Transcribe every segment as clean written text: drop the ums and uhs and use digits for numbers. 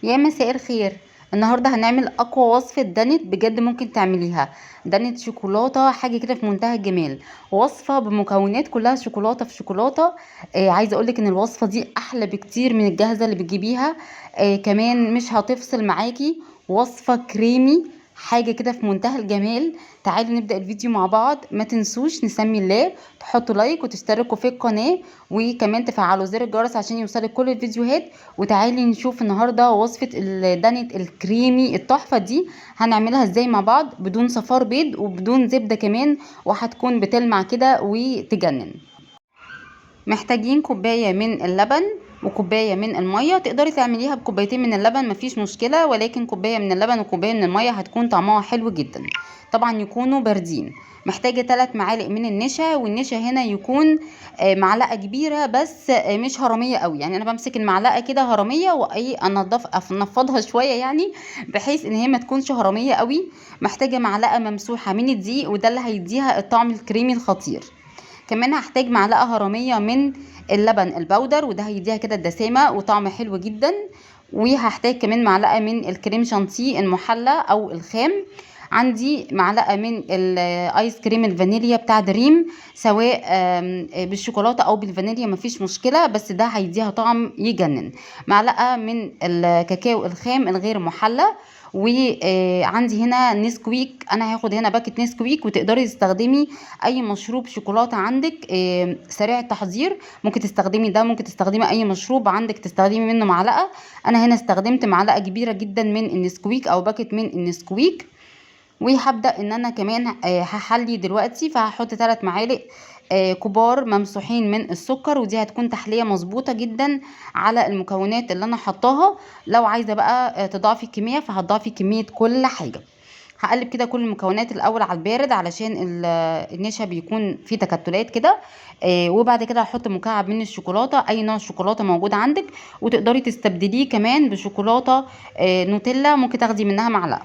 يا مساء الخير. النهارده هنعمل اقوى وصفه دانت بجد ممكن تعمليها. دانت شوكولاته، حاجه كده في منتهى الجمال. وصفه بمكونات كلها شوكولاته في شوكولاته. عايزه اقولك ان الوصفه دي احلى بكتير من الجاهزه اللي بتجيبيها. كمان مش هتفصل معاكي. وصفه كريمي، حاجه كده في منتهى الجمال. تعالوا نبدا الفيديو مع بعض. ما تنسوش نسمي الله، تحطوا لايك وتشتركوا في القناه، وكمان تفعلوا زر الجرس عشان يوصلك كل الفيديوهات. وتعالي نشوف النهارده وصفة الدانت الكريمي التحفة دي هنعملها ازاي مع بعض بدون صفار بيض وبدون زبدة كمان، وهتكون بتلمع كده وتجنن. محتاجين كوباية من اللبن وكوباية من المية. تقدري تعمليها بكوبايتين من اللبن مفيش مشكلة، ولكن كوباية من اللبن وكوباية من المية هتكون طعمها حلو جدا. طبعا يكونوا باردين. محتاجة 3 معالق من النشا، والنشا هنا يكون معلقة كبيرة بس مش هرمية قوي. يعني انا بمسك المعلقة كده هرمية واي انفضها شوية يعني، بحيث ان هي ما تكونش هرمية قوي. محتاجة معلقة ممسوحة من الدقيق، وده اللي هيديها الطعم الكريمي الخطير. كمان هحتاج معلقة هرمية من اللبن البودر، وده هيديها كده الدسامة وطعم حلو جدا. وهحتاج كمان معلقة من الكريم شانتيه المحلى او الخام. عندي معلقة من الايس كريم الفانيليا بتاع دريم، سواء بالشوكولاتة او بالفانيليا مفيش مشكلة، بس ده هيديها طعم يجنن. معلقة من الكاكاو الخام الغير محلى. وعندي هنا نسكويك، انا هاخد هنا باكت نسكويك. وتقدري تستخدمي اي مشروب شوكولاته عندك سريع التحضير، ممكن تستخدمي ده، ممكن تستخدمي اي مشروب عندك تستخدمي منه معلقه. انا هنا استخدمت معلقه كبيره جدا من النسكويك او باكت من النسكويك. وهبدأ ان انا كمان هحلي دلوقتي، فهحط 3 معالق كبار ممسوحين من السكر، ودي هتكون تحلية مظبوطة جدا على المكونات اللي انا حطاها. لو عايزة بقى تضاعفي الكمية فهتضاعفي كمية كل حاجة. هقلب كده كل المكونات الاول على البارد علشان النشا بيكون فيه تكتلات كده. وبعد كده هحط مكعب من الشوكولاته، اي نوع شوكولاته موجود عندك. وتقدري تستبدليه كمان بشوكولاته نوتيلا، ممكن تاخدي منها معلقه.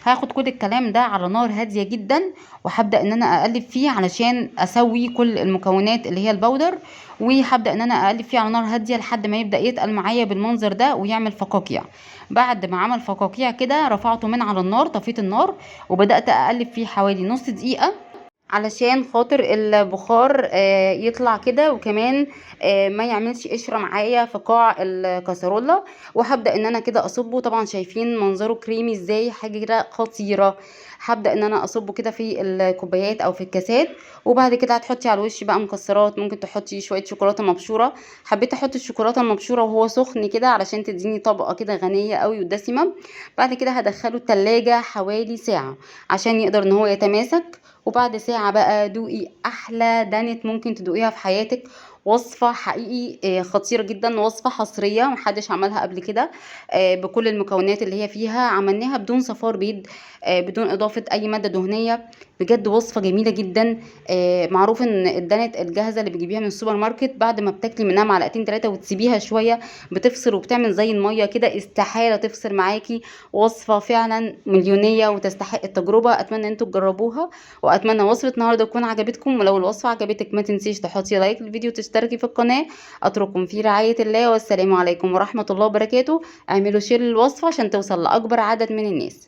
هاخد كل الكلام ده على نار هادية جدا، وهبدأ ان انا اقلب فيه علشان اسوي كل المكونات اللي هي البودر. وهبدأ ان انا اقلب فيه على نار هادية لحد ما يبدأ يتقل معايا بالمنظر ده ويعمل فقاقيع. بعد ما عمل فقاقيع كده رفعته من على النار، طفيت النار وبدأت اقلب فيه حوالي نص دقيقة علشان خاطر البخار يطلع كده، وكمان ما يعملش قشرة معايا في قاع الكسرولة. وهبدأ ان انا كده اصبه. طبعا شايفين منظره كريمي ازاي، حاجة كده خطيرة. هبدأ ان انا اصبه كده في الكوبايات او في الكاسات. وبعد كده هتحطي على الوش بقى مكسرات، ممكن تحطي شوية شوكولاتة مبشورة. حبيت احط الشوكولاتة المبشورة وهو سخن كده علشان تديني طبقة كده غنية قوي ودسمة. بعد كده هدخله التلاجة حوالي ساعة عشان يقدر ان هو يتماسك. وبعد ساعة بقى دوقي احلى دانت ممكن تدوقيها في حياتك. وصفة حقيقي خطيرة جدا، وصفة حصرية محدش عملها قبل كده. بكل المكونات اللي هي فيها عملناها بدون صفار بيض، بدون اضافة اي مادة دهنية. بجد وصفة جميلة جدا. معروف ان الدانت الجاهزة اللي بتجيبيها من السوبر ماركت بعد ما بتاكلي منها معلقتين 3 وتسيبيها شوية بتفصل وبتعمل زي المية كده، استحالة تفصل معاكي. وصفة فعلا مليونية وتستحق التجربة. اتمنى انتوا تجربوها، واتمنى وصفة النهارده تكون عجبتكم. ولو الوصفة عجبتك ما تنسيش تحطي لايك للفيديو وتشتركي في القناة. اترككم في رعاية الله، والسلام عليكم ورحمة الله وبركاته. اعملوا شير للوصفة عشان توصل لاكبر عدد من الناس.